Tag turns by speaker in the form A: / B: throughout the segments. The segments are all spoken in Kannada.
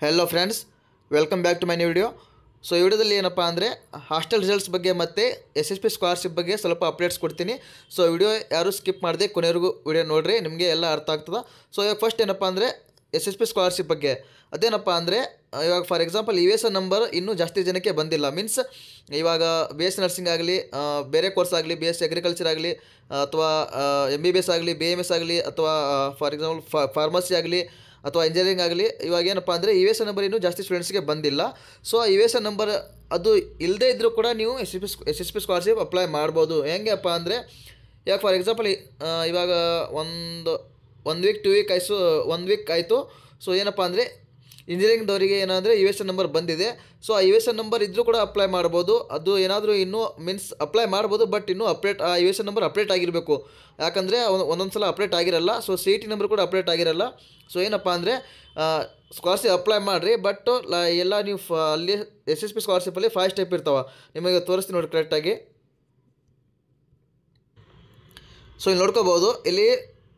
A: Hello friends, welcome back to my new video. So ಈ ವಿಡಿಯೋದಲ್ಲಿ ಏನಪ್ಪ ಅಂದರೆ ಹಾಸ್ಟೆಲ್ ರಿಸಲ್ಟ್ಸ್ ಬಗ್ಗೆ ಮತ್ತು SSP ಸ್ಕಾಲರ್ಶಿಪ್ ಬಗ್ಗೆ ಸ್ವಲ್ಪ ಅಪ್ಡೇಟ್ಸ್ ಕೊಡ್ತೀನಿ. ಸೊ ವಿಡಿಯೋ ಯಾರು ಸ್ಕಿಪ್ ಮಾಡದೆ ಕೊನೆವರೆಗೂ ವಿಡಿಯೋ ನೋಡಿರಿ, ನಿಮಗೆ ಎಲ್ಲ ಅರ್ಥ ಆಗ್ತದೆ. ಸೊ ಇವಾಗ ಫಸ್ಟ್ ಏನಪ್ಪ ಅಂದರೆ SSP ಸ್ಕಾಲರ್ಶಿಪ್ ಬಗ್ಗೆ. ಅದೇನಪ್ಪ ಅಂದರೆ ಇವಾಗ ಫಾರ್ ಎಕ್ಸಾಂಪಲ್ US ನಂಬರ್ ಇನ್ನೂ ಜಾಸ್ತಿ ಜನಕ್ಕೆ ಬಂದಿಲ್ಲ. ಮೀನ್ಸ್ ಇವಾಗ BS ನರ್ಸಿಂಗ್ ಆಗಲಿ, ಬೇರೆ ಕೋರ್ಸ್ ಆಗಲಿ, BS ಅಗ್ರಿಕಲ್ಚರ್ ಆಗಲಿ, ಅಥವಾ MBBS ಆಗಲಿ, BMS ಆಗಲಿ, ಅಥವಾ ಫಾರ್ ಎಕ್ಸಾಂಪಲ್ ಫಾರ್ಮಸಿ ಆಗಲಿ ಅಥವಾ ಇಂಜಿನಿಯರಿಂಗ್ ಆಗಲಿ, ಇವಾಗ ಏನಪ್ಪ ಅಂದರೆ US ನಂಬರ್ ಇನ್ನೂ ಜಾಸ್ತಿ ಸ್ಟೂಡೆಂಟ್ಸ್ಗೆ ಬಂದಿಲ್ಲ. ಸೊ ಆ US ನಂಬರ್ ಅದು ಇಲ್ಲದೇ ಇದ್ದರೂ ಕೂಡ ನೀವು SSP ಸ್ಕಾಲರ್ಶಿಪ್ ಅಪ್ಲೈ ಮಾಡ್ಬೋದು. ಹೆಂಗೆಪ್ಪ ಅಂದರೆ ಇವಾಗ ಫಾರ್ ಎಕ್ಸಾಂಪಲ್ ಇವಾಗ ಒಂದು ವೀಕ್ 2 ವೀಕ್ ಆಯಿತು, 1 ವೀಕ್ ಆಯಿತು. ಸೊ ಏನಪ್ಪ ಅಂದರೆ ಇಂಜಿನಿಯರಿಂಗ್ದವರಿಗೆ ಏನಂದರೆ US ನಂಬರ್ ಬಂದಿದೆ. ಸೊ ಆ US ನಂಬರ್ ಇದ್ದರೂ ಕೂಡ ಅಪ್ಲೈ ಮಾಡ್ಬೋದು. ಅದು ಏನಾದರೂ ಇನ್ನೂ ಮೀನ್ಸ್ ಅಪ್ಲೈ ಮಾಡ್ಬೋದು, ಬಟ್ ಇನ್ನೂ ಆ US ನಂಬರ್ ಅಪ್ಡೇಟ್ ಆಗಿರಬೇಕು. ಯಾಕಂದರೆ ಒಂದೊಂದು ಸಲ ಅಪ್ಡೇಟ್ ಆಗಿರಲ್ಲ. ಸೊ CET ನಂಬರ್ ಕೂಡ ಅಪ್ಡೇಟ್ ಆಗಿರಲ್ಲ. ಸೊ ಏನಪ್ಪ ಅಂದರೆ ಸ್ಕಾಲರ್ಶಿಪ್ ಅಪ್ಲೈ ಮಾಡಿರಿ, ಬಟ್ ಎಲ್ಲ ನೀವು ಅಲ್ಲಿ SSP ಸ್ಕಾಲರ್ಶಿಪ್ಪಲ್ಲಿ 5 ಸ್ಟೆಪ್ ಇರ್ತಾವೆ. ನಿಮಗೆ ತೋರಿಸ್ತೀನಿ ನೋಡಿ ಕರೆಕ್ಟಾಗಿ. ಸೊ ಇಲ್ಲಿ ನೋಡ್ಕೋಬೋದು, ಇಲ್ಲಿ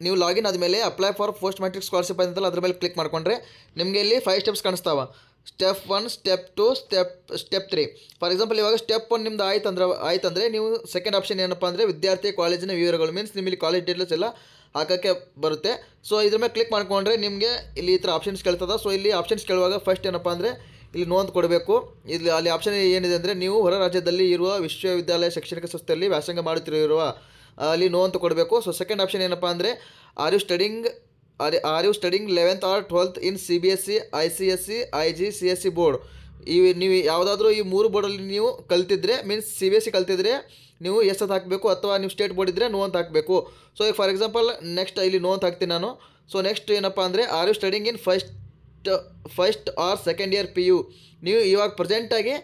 A: ನೀವು ಲಾಗಿನ್ ಆದಮೇಲೆ apply for post matric scholarship ಅಂತಲ್ಲ, ಅದ್ರ ಮೇಲೆ ಕ್ಲಿಕ್ ಮಾಡಿಕೊಂಡ್ರೆ ನಿಮಗೆ ಇಲ್ಲಿ 5 ಸ್ಟೆಪ್ಸ್ ಕಾಣಿಸ್ತಾವೆ. Step 1, step 2, step 3. For example ಇವಾಗ ಸ್ಟೆಪ್ 1 ನಿಮ್ದು ಆಯ್ತಂದ್ರೆ ನೀವು ಸೆಕೆಂಡ್ ಆಪ್ಷನ್ ಏನಪ್ಪ ಅಂದರೆ ವಿದ್ಯಾರ್ಥಿ ಕಾಲೇಜಿನ ವಿವರಗಳು, ಮೀನ್ಸ್ ನಿಮ್ಮಲ್ಲಿ ಕಾಲೇಜ್ ಡೀಟೇಲ್ಸ್ ಎಲ್ಲ ಹಾಕೋಕ್ಕೆ ಬರುತ್ತೆ. ಸೊ ಇದ್ರ ಮೇಲೆ ಕ್ಲಿಕ್ ಮಾಡಿಕೊಂಡ್ರೆ ನಿಮಗೆ ಇಲ್ಲಿ ಈ ಥರ ಆಪ್ಷನ್ಸ್ ಕೇಳ್ತದೆ. ಸೊ ಇಲ್ಲಿ ಆಪ್ಷನ್ಸ್ ಕೇಳುವಾಗ ಫಸ್ಟ್ ಏನಪ್ಪ ಅಂದರೆ ಇಲ್ಲಿ ನೋಂದು ಕೊಡಬೇಕು. ಇಲ್ಲಿ ಅಲ್ಲಿ ಆಪ್ಷನ್ ಏನಿದೆ ಅಂದರೆ ನೀವು ಹೊರ ರಾಜ್ಯದಲ್ಲಿ ಇರುವ ವಿಶ್ವವಿದ್ಯಾಲಯ ಶೈಕ್ಷಣಿಕ ಸಂಸ್ಥೆಯಲ್ಲಿ ವ್ಯಾಸಂಗ ಮಾಡುತ್ತಿರುವ ಅಲ್ಲಿ ನೋ ಅಂತ ಕೊಡಬೇಕು. ಸೊ ಸೆಕೆಂಡ್ ಆಪ್ಷನ್ ಏನಪ್ಪ ಅಂದರೆ are you studying 11th or 12th in CBSE, ICSE, IGCSE board. ನೀವು ಯಾವುದಾದ್ರೂ ಈ 3 ಬೋರ್ಡಲ್ಲಿ ನೀವು ಕಲ್ತಿದ್ರೆ, ಮೀನ್ಸ್ CBSE ಕಲ್ತಿದ್ರೆ ನೀವು ಎಸ್ ಅಂತ ಹಾಕಬೇಕು, ಅಥವಾ ನೀವು ಸ್ಟೇಟ್ ಬೋರ್ಡ್ ಇದ್ದರೆ ನೋ ಅಂತ ಹಾಕಬೇಕು. ಸೊ ಈಗ ಫಾರ್ ಎಕ್ಸಾಂಪಲ್ ನೆಕ್ಸ್ಟ್ ಇಲ್ಲಿ ನೋ ಅಂತ ಹಾಕ್ತೀನಿ ನಾನು. ಸೊ ನೆಕ್ಸ್ಟ್ ಏನಪ್ಪ ಅಂದರೆ are you studying in first or second year PU. ನೀವು ಇವಾಗ ಪ್ರೆಸೆಂಟಾಗಿ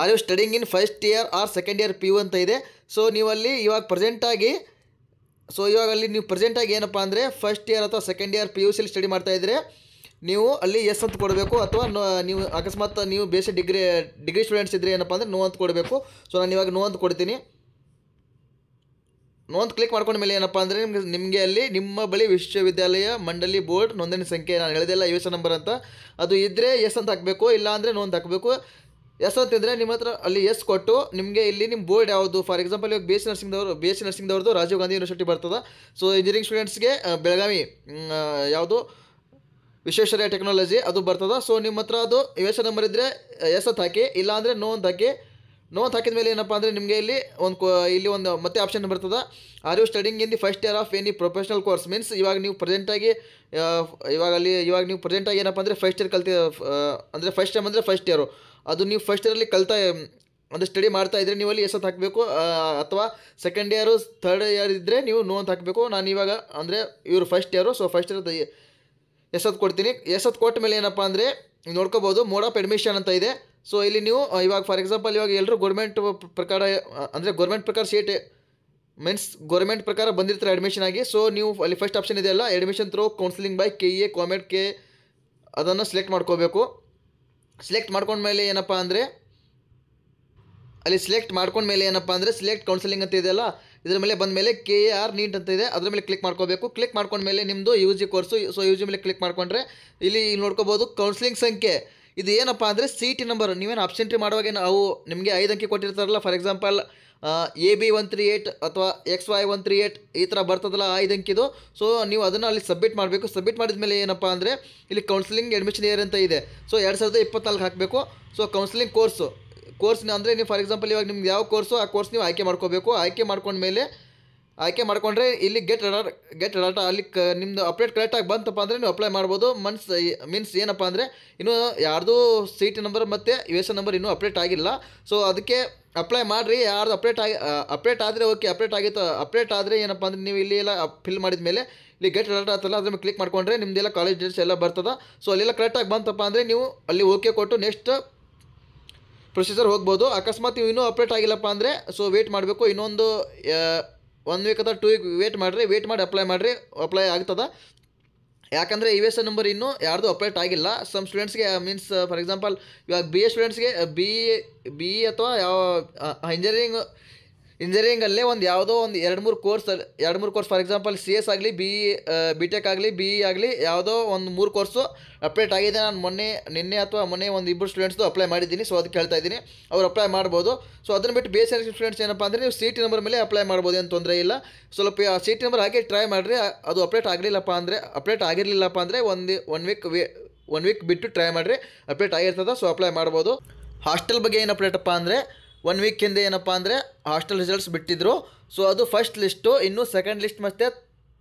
A: are you studying in first year or second year PU ಅಂತ ಇದೆ. ಸೊ ನೀವಲ್ಲಿ ಇವಾಗ ಪ್ರೆಸೆಂಟಾಗಿ ಏನಪ್ಪ ಅಂದರೆ ಫಸ್ಟ್ ಇಯರ್ ಅಥವಾ ಸೆಕೆಂಡ್ ಇಯರ್ PUCಲಿ ಸ್ಟಡಿ ಮಾಡ್ತಾಯಿದ್ರೆ ನೀವು ಅಲ್ಲಿ ಎಸ್ ಅಂತ ಕೊಡಬೇಕು, ಅಥವಾ ನೀವು ಅಕಸ್ಮಾತ್ ನೀವು ಬೇಸಿಕ್ ಡಿಗ್ರಿ ಸ್ಟೂಡೆಂಟ್ಸ್ ಇದ್ದರೆ ಏನಪ್ಪ ಅಂದರೆ ನೋ ಅಂತ ಕೊಡಬೇಕು. ಸೊ ನಾನು ಇವಾಗ ನೋ ಅಂತ ಕೊಡ್ತೀನಿ. ನೋ ಅಂತ ಕ್ಲಿಕ್ ಮಾಡ್ಕೊಂಡ ಮೇಲೆ ಏನಪ್ಪ ಅಂದರೆ ನಿಮಗೆ ಅಲ್ಲಿ ನಿಮ್ಮ ಬಳಿ ವಿಶ್ವವಿದ್ಯಾಲಯ ಮಂಡಳಿ ಬೋರ್ಡ್ ನೋಂದಣಿ ಸಂಖ್ಯೆ, ನಾನು ಹೇಳಿದೆಲ್ಲ US ನಂಬರ್ ಅಂತ, ಅದು ಇದ್ದರೆ ಎಸ್ ಅಂತ ಹಾಕಬೇಕು, ಇಲ್ಲ ಅಂದರೆ ನೋ ಅಂತ ಹಾಕಬೇಕು. ಎಸ್ ಅಂತಿದ್ರೆ ನಿಮ್ಮ ಹತ್ರ ಅಲ್ಲಿ ಎಸ್ ಕೊಟ್ಟು ನಿಮಗೆ ಇಲ್ಲಿ ನಿಮ್ಮ ಬೋರ್ಡ್ ಯಾವುದು, ಫಾರ್ ಎಕ್ಸಾಂಪಲ್ ಇವಾಗ BSc ನರ್ಸಿಂಗ್ದವ್ರದ್ದು ರಾಜೀವ್ ಗಾಂಧಿ ಯೂನಿವರ್ಸಿಟಿ ಬರ್ತದೆ. ಸೊ ಇಂಜಿನಿಯರಿಂಗ್ ಸ್ಟೂಡೆಂಟ್ಸ್ಗೆ ಬೆಳಗಾವಿ ಯಾವುದು ವಿಶ್ವೇಶ್ವರಯ್ಯ ಟೆಕ್ನಾಲಜಿ ಅದು ಬರ್ತದೆ. ಸೊ ನಿಮ್ಮ ಹತ್ರ ಅದು US ನಂಬರ್ ಇದ್ದರೆ ಎಸ್ ಅಂತ ಹಾಕಿ, ಇಲ್ಲ ಅಂದರೆ ನೋ ಅಂತ ಹಾಕಿ. ನೋ ಅಂತ ಹಾಕಿದ ಮೇಲೆ ಏನಪ್ಪ ಅಂದರೆ ನಿಮಗೆ ಇಲ್ಲಿ ಒಂದು ಮತ್ತೆ ಆಪ್ಷನ್ ಬರ್ತದೆ, are you studying in the first year of any professional course. Means ಇವಾಗ ನೀವು ಪ್ರೆಸೆಂಟಾಗಿ ಏನಪ್ಪ ಅಂದರೆ ಫಸ್ಟ್ ಇಯರ್ ಅಂದರೆ ಫಸ್ಟ್ ಟೈಮ್ ಅಂದರೆ ಫಸ್ಟ್ ಇಯರು, ಅದು ನೀವು ಫಸ್ಟ್ ಇಯರಲ್ಲಿ ಅಂದರೆ ಸ್ಟಡಿ ಮಾಡ್ತಾ ಇದ್ದರೆ ನೀವು ಅಲ್ಲಿ ಎಸ್ ಅಂತ ಹಾಕಬೇಕು, ಅಥವಾ ಸೆಕೆಂಡ್ ಇಯರು ಥರ್ಡ್ ಇಯರ್ ಇದ್ದರೆ ನೀವು ನೋ ಅಂತ ಹಾಕಬೇಕು. ನಾನು ಇವಾಗ ಅಂದರೆ ಇವರು first year, so first year yes ಅಂತ ಕೊಡ್ತೀನಿ. ಎಸ್ ಅಂತ ಕೊಟ್ಟ ಮೇಲೆ ಏನಪ್ಪ ಅಂದರೆ ನೋಡ್ಕೋಬೋದು ಮೋಡ್ ಆಫ್ ಅಡ್ಮಿಷನ್ ಅಂತ ಇದೆ. ಸೊ ಇಲ್ಲಿ ನೀವು ಇವಾಗ ಫಾರ್ ಎಕ್ಸಾಂಪಲ್ ಇವಾಗ ಎಲ್ಲರೂ ಗೌರ್ಮೆಂಟ್ ಪ್ರಕಾರ ಸೀಟ್ ಮೀನ್ಸ್ ಗೌರ್ಮೆಂಟ್ ಪ್ರಕಾರ ಬಂದಿರ್ತಾರೆ ಅಡ್ಮಿಷನ್ ಆಗಿ. ಸೊ ನೀವು ಅಲ್ಲಿ ಫಸ್ಟ್ ಆಪ್ಷನ್ ಇದೆಯಲ್ಲ, admission through counselling by KEA comment K, ಅದನ್ನು ಸೆಲೆಕ್ಟ್ ಮಾಡ್ಕೋಬೇಕು. ಸೆಲೆಕ್ಟ್ ಮಾಡ್ಕೊಂಡ್ಮೇಲೆ ಏನಪ್ಪ ಅಂದರೆ ಸೆಲೆಕ್ಟ್ ಕೌನ್ಸಿಲಿಂಗ್ ಅಂತ ಇದೆಯಲ್ಲ, ಇದರ ಮೇಲೆ ಬಂದ ಮೇಲೆ KAR ನೀಟ್ ಅಂತ ಇದೆ, ಅದರ ಮೇಲೆ ಕ್ಲಿಕ್ ಮಾಡ್ಕೋಬೇಕು. ಕ್ಲಿಕ್ ಮಾಡ್ಕೊಂಡ್ಮೇಲೆ ನಿಮ್ಮದು UG ಕೋರ್ಸು, ಸೊ UG ಮೇಲೆ ಕ್ಲಿಕ್ ಮಾಡ್ಕೊಂಡ್ರೆ ಇಲ್ಲಿ ನೋಡ್ಕೋಬೋದು ಕೌನ್ಸಿಲಿಂಗ್ ಸಂಖ್ಯೆ. ಇದು ಏನಪ್ಪ ಅಂದರೆ CET ನಂಬರ್. ನೀವೇನು ಅಬ್ಸೆಂಟ್ರಿ ಮಾಡುವಾಗ ಅವು ನಿಮಗೆ 5 ಅಂಕಿ ಕೊಟ್ಟಿರ್ತಾರಲ್ಲ, ಫಾರ್ ಎಕ್ಸಾಂಪಲ್ AB138 ಅಥವಾ XY138 ಈ ಥರ ಬರ್ತದಲ್ಲ 5 ಅಂಕಿದು. ಸೊ ನೀವು ಅದನ್ನು ಅಲ್ಲಿ ಸಬ್ಮಿಟ್ ಮಾಡಬೇಕು. ಸಬ್ಮಿಟ್ ಮಾಡಿದ ಮೇಲೆ ಏನಪ್ಪ ಅಂದರೆ ಇಲ್ಲಿ ಕೌನ್ಸಿಲಿಂಗ್ ಅಡ್ಮಿಷನ್ ಇಯರ್ ಅಂತ ಇದೆ. ಸೊ 2024 ಹಾಕಬೇಕು. ಸೊ ಕೌನ್ಸಿಲಿಂಗ್ ಕೋರ್ಸ್ ಅಂದರೆ ನೀವು ಫಾರ್ ಎಕ್ಸಾಂಪಲ್ ಇವಾಗ ನಿಮ್ಗೆ ಯಾವ ಕೋರ್ಸು ಆ ಕೋರ್ಸ್ ನೀವು ಆಯ್ಕೆ ಮಾಡ್ಕೋಬೇಕು. ಆಯ್ಕೆ ಮಾಡ್ಕೊಂಡ್ರೆ ಇಲ್ಲಿ ಗೆಟ್ ಡಾಟಾ ಅಲ್ಲಿ ನಿಮ್ಮದು ಅಪ್ಡೇಟ್ ಕರೆಕ್ಟಾಗಿ ಬಂತಪ್ಪ ಅಂದರೆ ನೀವು ಅಪ್ಲೈ ಮಾಡ್ಬೋದು. ಮೀನ್ಸ್ ಏನಪ್ಪ ಅಂದರೆ ಇನ್ನೂ ಯಾರ್ದು CET ನಂಬರ್ ಮತ್ತು US ನಂಬರ್ ಇನ್ನೂ ಅಪ್ಡೇಟ್ ಆಗಿಲ್ಲ. ಸೊ ಅದಕ್ಕೆ ಅಪ್ಲೈ ಮಾಡಿರಿ. ಯಾರ್ದು ಅಪ್ಡೇಟ್ ಆದರೆ ಓಕೆ, ಅಪ್ಡೇಟ್ ಆದರೆ ಏನಪ್ಪ ಅಂದರೆ ನೀವು ಇಲ್ಲಿ ಎಲ್ಲ ಫಿಲ್ ಮಾಡಿದ ಮೇಲೆ ಇಲ್ಲಿ ಗೆಟ್ ಡಾಟಾ ಆತಲ್ಲ, ಅದ್ರ ಮೇಲೆ ಕ್ಲಿಕ್ ಮಾಡ್ಕೊಂಡ್ರೆ ನಿಮ್ಮದೆಲ್ಲ ಕಾಲೇಜ್ ಡೀಟೇಲ್ಸ್ ಎಲ್ಲ ಬರ್ತದೆ. ಸೊ ಅಲ್ಲೆಲ್ಲ ಕರೆಕ್ಟಾಗಿ ಬಂತಪ್ಪ ಅಂದರೆ ನೀವು ಅಲ್ಲಿ ಓಕೆ ಕೊಟ್ಟು ನೆಕ್ಸ್ಟ್ ಪ್ರೊಸೀಜರ್ ಹೋಗ್ಬೋದು. ಅಕಸ್ಮಾತ್ ನೀವು ಇನ್ನೂ ಅಪ್ಡೇಟ್ ಆಗಿಲ್ಲಪ್ಪ ಅಂದರೆ ಸೊ ವೇಟ್ ಮಾಡಬೇಕು. ಇನ್ನೊಂದು 1 ವೀಕ್ ಅಥವಾ 2 ವೀಕ್ ವೇಟ್ ಮಾಡಿ ಅಪ್ಲೈ ಆಗ್ತದೆ. ಯಾಕಂದರೆ US ನಂಬರ್ ಇನ್ನೂ ಯಾರ್ದು ಅಪ್ಡೇಟ್ ಆಗಿಲ್ಲ. ಸಮ್ ಸ್ಟೂಡೆಂಟ್ಸ್ಗೆ ಮೀನ್ಸ್ ಫಾರ್ ಎಕ್ಸಾಂಪಲ್ ಇವಾಗ BA ಸ್ಟೂಡೆಂಟ್ಸ್ಗೆ BE ಅಥವಾ ಯಾವ ಇಂಜಿನಿಯರಿಂಗ್ ಇಂಜಿನಿಯರಿಂಗಲ್ಲೇ ಒಂದು ಯಾವುದೋ ಒಂದು ಎರಡು ಮೂರು course for example C S ಆಗಲಿ ಬಿ ಟೆಕ್ ಆಗಲಿ ಬಿ ಇ ಆಗಲಿ ಯಾವುದೋ ಒಂದು 3 ಕೋರ್ಸು ಅಪ್ಡೇಟ್ ಆಗಿದೆ. ನಾನು ನಿನ್ನೆ ಅಥವಾ ಮೊನ್ನೆ ಒಂದು ಇಬ್ಬರು ಸ್ಟೂಡೆಂಟ್ಸ್ದು ಅಪ್ಲೈ ಮಾಡಿದ್ದೀನಿ. ಸೊ ಅದಕ್ಕೆ ಹೇಳ್ತಾ ಇದ್ದೀನಿ, ಅವ್ರು ಅಪ್ಲೈ ಮಾಡ್ಬೋದು. ಸೊ ಅದನ್ನು ಬಿಟ್ಟು ಬೇಸ್ ಸ್ಟೂಡೆಂಟ್ಸ್ ಏನಪ್ಪ ಅಂದರೆ ನೀವು ಸಿ ಟಿ ನಂಬರ್ ಮೇಲೆ ಅಪ್ಲೈ ಮಾಡ್ಬೋದು, ಏನು ತೊಂದರೆ ಇಲ್ಲ. ಸ್ವಲ್ಪ ಸಿ ಟಿ ನಂಬರ್ ಹಾಗೆ ಟ್ರೈ ಮಾಡಿರಿ. ಅದು ಅಪ್ಡೇಟ್ ಆಗಿರಲಿಲ್ಲಪ್ಪ ಅಂದರೆ ಒನ್ ವೀಕ್ ಬಿಟ್ಟು ಟ್ರೈ ಮಾಡಿರಿ, ಅಪ್ಡೇಟ್ ಆಗಿರ್ತದೆ. ಸೊ ಅಪ್ಲೈ ಮಾಡ್ಬೋದು. ಹಾಸ್ಟೆಲ್ ಬಗ್ಗೆ ಏನು ಅಪ್ಡೇಟಪ್ಪ ಅಂದರೆ 1 ವೀಕ್ ಹಿಂದೆ ಏನಪ್ಪ ಅಂದರೆ ಹಾಸ್ಟೆಲ್ ರಿಸಲ್ಟ್ಸ್ ಬಿಟ್ಟಿದ್ರು. ಸೊ ಅದು ಫಸ್ಟ್ ಲಿಸ್ಟು, ಇನ್ನೂ ಸೆಕೆಂಡ್ ಲಿಸ್ಟ್ ಮತ್ತು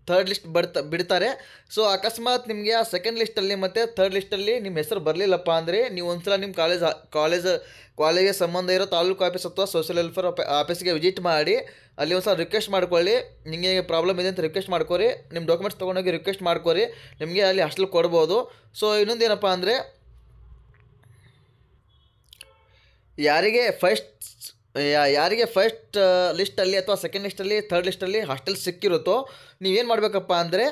A: ಥರ್ಡ್ ಲಿಸ್ಟ್ ಬಿಡ್ತಾರೆ. ಸೊ ಅಕಸ್ಮಾತ್ ನಿಮಗೆ ಆ ಸೆಕೆಂಡ್ ಲಿಸ್ಟಲ್ಲಿ ಮತ್ತು ಥರ್ಡ್ ಲಿಸ್ಟಲ್ಲಿ ನಿಮ್ಮ ಹೆಸರು ಬರಲಿಲ್ಲಪ್ಪ ಅಂದರೆ ನೀವು ಒಂದ್ಸಲ ನಿಮ್ಮ ಕಾಲೇಜಿಗೆ ಸಂಬಂಧ ಇರೋ ತಾಲೂಕು ಆಫೀಸ್ ಅಥವಾ ಸೋಷಿಯಲ್ ವೆಲ್ಫೇರ್ ಆಫೀಸ್ಗೆ ವಿಸಿಟ್ ಮಾಡಿ ಅಲ್ಲಿ ಒಂದು ಸಲ ರಿಕ್ವೆಸ್ಟ್ ಮಾಡ್ಕೊಳ್ಳಿ. ನಿಮಗೆ ಪ್ರಾಬ್ಲಮ್ ಇದೆ ಅಂತ ರಿಕ್ವೆಸ್ಟ್ ಮಾಡ್ಕೊರಿ, ನಿಮ್ಮ ಡಾಕ್ಯುಮೆಂಟ್ಸ್ ತೊಗೊಂಡೋಗಿ ರಿಕ್ವೆಸ್ಟ್ ಮಾಡ್ಕೊರಿ, ನಿಮಗೆ ಅಲ್ಲಿ ಹಾಸ್ಟೆಲ್ ಕೊಡ್ಬೋದು. ಸೊ ಇನ್ನೊಂದು ಏನಪ್ಪ ಅಂದರೆ ಯಾರಿಗೆ ಫಸ್ಟ್ ಲಿಸ್ಟಲ್ಲಿ ಅಥವಾ ಸೆಕೆಂಡ್ ಲಿಸ್ಟಲ್ಲಿ ಥರ್ಡ್ ಲಿಸ್ಟಲ್ಲಿ ಹಾಸ್ಟೆಲ್ ಸಿಕ್ಕಿರುತ್ತೋ ನೀವೇನು ಮಾಡಬೇಕಪ್ಪ ಅಂದರೆ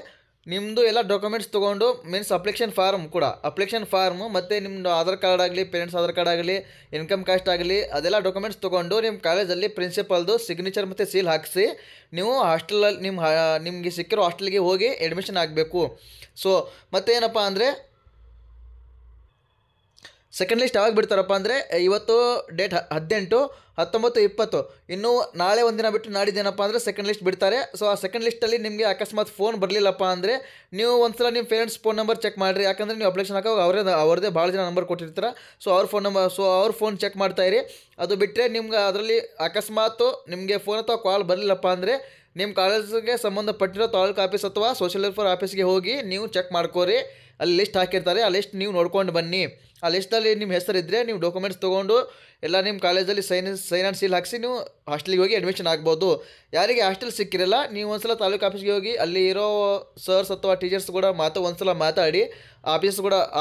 A: ನಿಮ್ಮದು ಎಲ್ಲ ಡಾಕ್ಯುಮೆಂಟ್ಸ್ ತೊಗೊಂಡು ಮೀನ್ಸ್ ಅಪ್ಲಿಕೇಶನ್ ಫಾರ್ಮು ಮತ್ತು ನಿಮ್ಮದು ಆಧಾರ್ ಕಾರ್ಡ್ ಆಗಲಿ, ಪೇರೆಂಟ್ಸ್ ಆಧಾರ್ ಕಾರ್ಡ್ ಆಗಲಿ, ಇನ್ಕಮ್ ಕಾಸ್ಟ್ ಆಗಲಿ, ಅದೆಲ್ಲ ಡಾಕ್ಯುಮೆಂಟ್ಸ್ ತೊಗೊಂಡು ನಿಮ್ಮ ಕಾಲೇಜಲ್ಲಿ ಪ್ರಿನ್ಸಿಪಲ್ದು ಸಿಗ್ನೇಚರ್ ಮತ್ತು ಸೀಲ್ ಹಾಕಿಸಿ ನೀವು ಹಾಸ್ಟೆಲಲ್ಲಿ ನಿಮಗೆ ಸಿಕ್ಕಿರೋ ಹಾಸ್ಟೆಲ್ಗೆ ಹೋಗಿ ಅಡ್ಮಿಷನ್ ಆಗಬೇಕು. ಸೊ ಮತ್ತೆ ಏನಪ್ಪ ಅಂದರೆ ಸೆಕೆಂಡ್ ಲಿಸ್ಟ್ ಯಾವಾಗ ಬಿಡ್ತಾರಪ್ಪ ಅಂದರೆ ಇವತ್ತು ಡೇಟ್ 18, 19, 20 ಇನ್ನೂ ನಾಳೆ ಒಂದಿನ ಬಿಟ್ಟು ನಾಡಿದ್ದೇನಪ್ಪ ಅಂದರೆ ಸೆಕೆಂಡ್ ಲಿಸ್ಟ್ ಬಿಡ್ತಾರೆ. ಸೊ ಆ ಸೆಕೆಂಡ್ ಲಿಸ್ಟಲ್ಲಿ ನಿಮಗೆ ಅಕಸ್ಮಾತ್ ಫೋನ್ ಬರಲಿಲ್ಲಪ್ಪ ಅಂದರೆ ನೀವು ಒಂದ್ಸಲ ನಿಮ್ಮ ಪೇರೆಂಟ್ಸ್ ಫೋನ್ ನಂಬರ್ ಚೆಕ್ ಮಾಡಿರಿ. ಯಾಕಂದರೆ ನೀವು ಅಪ್ಲಿಕೇಶನ್ ಹಾಕೋ ಅವ್ರದ್ದೇ ಭಾಳ ಜನ ನಂಬರ್ ಕೊಟ್ಟಿರ್ತಾರೆ. ಸೊ ಅವ್ರ ಫೋನ್ ಚೆಕ್ ಮಾಡ್ತಾಯಿರಿ. ಅದು ಬಿಟ್ಟರೆ ನಿಮ್ಗೆ ಅದರಲ್ಲಿ ಅಕಸ್ಮಾತ್ ನಿಮಗೆ ಫೋನ್ ಅಥವಾ ಕಾಲ್ ಬರಲಿಲ್ಲಪ್ಪ ಅಂದರೆ ನಿಮ್ಮ ಕಾಲೇಜಿಗೆ ಸಂಬಂಧಪಟ್ಟಿರೋ ತಾಲೂಕು ಆಫೀಸ್ ಅಥವಾ ಸೋಷಿಯಲ್ ವೆಲ್ಫೇರ್ ಆಫೀಸ್ಗೆ ಹೋಗಿ ನೀವು ಚೆಕ್ ಮಾಡ್ಕೋರಿ. ಅಲ್ಲಿ ಲಿಸ್ಟ್ ಹಾಕಿರ್ತಾರೆ, ಆ ಲಿಸ್ಟ್ ನೀವು ನೋಡ್ಕೊಂಡು ಬನ್ನಿ. ಆ ಲಿಸ್ಟಲ್ಲಿ ನಿಮ್ಮ ಹೆಸರಿದ್ದರೆ ನೀವು ಡಾಕ್ಯುಮೆಂಟ್ಸ್ ತೊಗೊಂಡು ಎಲ್ಲ ನಿಮ್ಮ ಕಾಲೇಜಲ್ಲಿ ಸೈನ್ ಆ್ಯಂಡ್ ಸೀಲ್ ಹಾಕಿಸಿ ನೀವು ಹಾಸ್ಟೆಲಿಗೆ ಹೋಗಿ ಅಡ್ಮಿಷನ್ ಆಗ್ಬೋದು. ಯಾರಿಗೆ ಹಾಸ್ಟೆಲ್ ಸಿಕ್ಕಿರಲ್ಲ ನೀವು ಒಂದ್ಸಲ ತಾಲೂಕು ಆಫೀಸ್ಗೆ ಹೋಗಿ ಅಲ್ಲಿ ಇರೋ ಸರ್ಸ್ ಅಥವಾ ಟೀಚರ್ಸ್ ಕೂಡ ಒಂದ್ಸಲ ಮಾತಾಡಿ,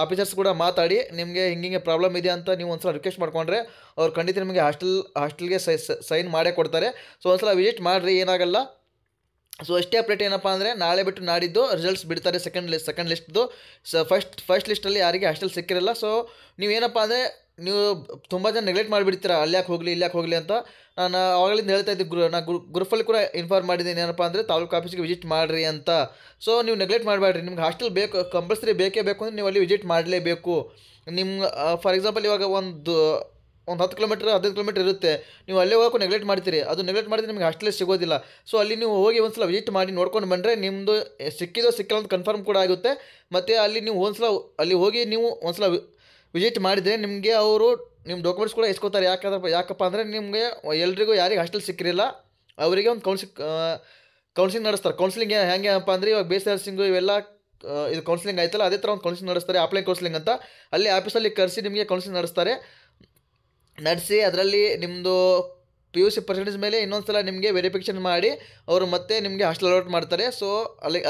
A: ಆಫೀಸರ್ಸ್ ಕೂಡ ಮಾತಾಡಿ ನಿಮಗೆ ಹಿಂಗೆ ಪ್ರಾಬ್ಲಮ್ ಇದೆ ಅಂತ ನೀವು ಒಂದ್ಸಲ ರಿಕ್ವೆಸ್ಟ್ ಮಾಡ್ಕೊಂಡ್ರೆ ಅವ್ರು ಖಂಡಿತ ನಿಮಗೆ ಹಾಸ್ಟೆಲ್ಗೆ ಸೈನ್ ಮಾಡೇ ಕೊಡ್ತಾರೆ. ಸೊ ಒಂದ್ಸಲ ವಿಸಿಟ್ ಮಾಡಿರಿ, ಏನಾಗಲ್ಲ. ಸೊ ಅಷ್ಟೇ ಅಪ್ಡೇಟ್ ಏನಪ್ಪ ಅಂದರೆ ನಾಳೆ ಬಿಟ್ಟು ನಾಡಿದ್ದು ರಿಸಲ್ಟ್ಸ್ ಬಿಡ್ತಾರೆ ಸೆಕೆಂಡ್ ಲಿಸ್ಟ್ದು. ಫಸ್ಟ್ ಲಿಸ್ಟಲ್ಲಿ ಯಾರಿಗೆ ಹಾಸ್ಟೆಲ್ ಸಿಕ್ಕಿರಲ್ಲ. ಸೊ ನೀವೇನಪ್ಪ ಅಂದರೆ ನೀವು ತುಂಬ ಜನ ನೆಗ್ಲೆಕ್ಟ್ ಮಾಡಿಬಿಡ್ತೀರ, ಇಲ್ಯಾಕೆ ಹೋಗಲಿ ಅಂತ. ನಾನು ಆವಾಗಲಿಂದ ಹೇಳ್ತಾ ಇದ್ದೆ, ಗ್ರೂಪಲ್ಲಿ ಕೂಡ ಇನ್ಫಾರ್ಮ್ ಮಾಡಿದ್ದೀನಿ ಏನಪ್ಪ ಅಂದರೆ ತಾಲೂಕು ಆಫೀಸ್ಗೆ ವಿಸಿಟ್ ಮಾಡಿರಿ ಅಂತ. ಸೊ ನೀವು ನೆಗ್ಲೆಕ್ಟ್ ಮಾಡಬೇಡ್ರಿ, ನಿಮ್ಗೆ ಹಾಸ್ಟೆಲ್ ಕಂಪಲ್ಸರಿ ಬೇಕೇ ಬೇಕು ಅಂದರೆ ನೀವು ಅಲ್ಲಿ ವಿಸಿಟ್ ಮಾಡಲೇಬೇಕು. ಫಾರ್ ಎಕ್ಸಾಂಪಲ್ ಇವಾಗ ಒಂದು 10 ಕಿಲೋಮೀಟ್ರ್ 15 ಕಿಲೋಮೀಟ್ರ್ ಇರುತ್ತೆ, ನೀವು ಅಲ್ಲೇ ಹೋಗೋಕ್ಕೂ ನೆಗ್ಲೆಕ್ಟ್ ಮಾಡ್ತೀರಿ. ಅದು ನೆಗ್ಲೆಕ್ಟ್ ಮಾಡಿದ್ರೆ ನಿಮಗೆ ಹಾಸ್ಟೆಲ್ ಸಿಗೋದಿಲ್ಲ. ಸೊ ಅಲ್ಲಿ ನೀವು ಹೋಗಿ ಒಂದ್ಸಲ ವಿಸಿಟ್ ಮಾಡಿ ನೋಡ್ಕೊಂಡು ಬಂದರೆ ನಿಮ್ಮದು ಸಿಕ್ಕಿಲ್ಲ ಅಂತ ಕನ್ಫರ್ಮ್ ಕೂಡ ಆಗುತ್ತೆ. ಮತ್ತು ಅಲ್ಲಿ ನೀವು ಅಲ್ಲಿ ಹೋಗಿ ನೀವು ಒಂದ್ಸಲ ವಿಸಿಟ್ ಮಾಡಿದರೆ ನಿಮಗೆ ಅವರು ನಿಮ್ಮ ಡಾಕ್ಯುಮೆಂಟ್ಸ್ ಕೂಡ ಇಸ್ಕೋತಾರೆ. ಯಾಕಪ್ಪ ಅಂದರೆ ನಿಮಗೆ ಎಲ್ರಿಗೂ ಯಾರಿಗೆ ಹಾಸ್ಟೆಲ್ ಸಿಕ್ಕಿರಲ್ಲ ಅವರಿಗೆ ಒಂದು ಕೌನ್ಸಿಲಿಂಗ್ ನಡೆಸ್ತಾರೆ. ಕೌನ್ಸಿಲಿಂಗ್ ಹೆಂಗೆಪ್ಪ ಅಂದರೆ ಇವಾಗ ಬೇಸ್ ನರ್ಸಿಂಗು ಇವೆಲ್ಲ ಇದು ಕೌನ್ಸಿಲಿಂಗ್ ಆಯ್ತಲ್ಲ, ಅದೇ ಥರ ಒಂದು ಕೌನ್ಸಿಲಿಂಗ್ ನಡೆಸ್ತಾರೆ, ಆಫ್ಲೈನ್ ಕೌನ್ಸಿಲಿಂಗ್ ಅಂತ. ಅಲ್ಲಿ ಆಫೀಸಲ್ಲಿ ಕರೆಸಿ ನಿಮಗೆ ಕೌನ್ಸಿಲಿಂಗ್ ನಡೆಸಿ ಅದರಲ್ಲಿ ನಿಮ್ಮದು PUC ಪರ್ಸೆಂಟೇಜ್ ಮೇಲೆ ಇನ್ನೊಂದು ಸಲ ನಿಮಗೆ ವೆರಿಫಿಕೇಷನ್ ಮಾಡಿ ಅವರು ಮತ್ತೆ ನಿಮಗೆ ಹಾಸ್ಟೆಲ್ ಅಲಾಟ್ ಮಾಡ್ತಾರೆ. ಸೊ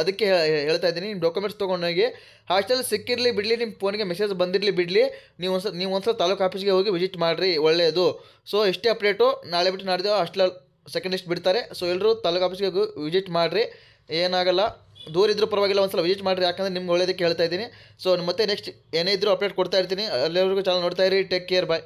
A: ಅದಕ್ಕೆ ಹೇಳ್ತಾ ಇದ್ದೀನಿ, ನಿಮ್ಮ ಡಾಕ್ಯುಮೆಂಟ್ಸ್ ತೊಗೊಂಡೋಗಿ ಹಾಸ್ಟೆಲ್ ಸಿಕ್ಕಿರಲಿ ಬಿಡಲಿ, ನಿಮ್ಮ ಫೋನಿಗೆ ಮೆಸೇಜ್ ಬಂದಿರಲಿ ಬಿಡಲಿ, ನೀವು ಒಂದ್ಸಲ ತಾಲೂಕು ಆಫೀಸ್ಗೆ ಹೋಗಿ ವಿಸಿಟ್ ಮಾಡಿರಿ, ಒಳ್ಳೆಯದು. ಸೊ ಇಷ್ಟೇ ಅಪ್ಡೇಟು. ನಾಳೆ ಬಿಟ್ಟು ನಾಡಿದ್ದು ಹಾಸ್ಟೆಲ್ ಸೆಕೆಂಡ್ ಲಿಸ್ಟ್ ಬಿಡ್ತಾರೆ. ಸೊ ಎಲ್ಲರೂ ತಾಲೂಕು ಆಫೀಸ್ಗೆ ಹೋಗಿ ವಿಸಿಟ್ ಮಾಡಿರಿ, ಏನಾಗಲ್ಲ. ದೂರ ಇದ್ರೂ ಪರವಾಗಿಲ್ಲ, ಒಂದ್ಸಲ ವಿಸಿಟ್ ಮಾಡಿರಿ, ಯಾಕಂದರೆ ನಿಮ್ಗೆ ಒಳ್ಳೆಯದಕ್ಕೆ ಹೇಳ್ತಾ ಇದ್ದೀನಿ. ಸೊ ಮತ್ತೆ ನೆಕ್ಸ್ಟ್ ಏನೇ ಇದ್ರೂ ಅಪ್ಡೇಟ್ ಕೊಡ್ತಾ ಇರ್ತೀನಿ. ಎಲ್ಲರಿಗೂ ಚಾನಲ್ ನೋಡ್ತಾ ಇರಿ. ಟೇಕ್ ಕೇರ್, ಬಾಯ್.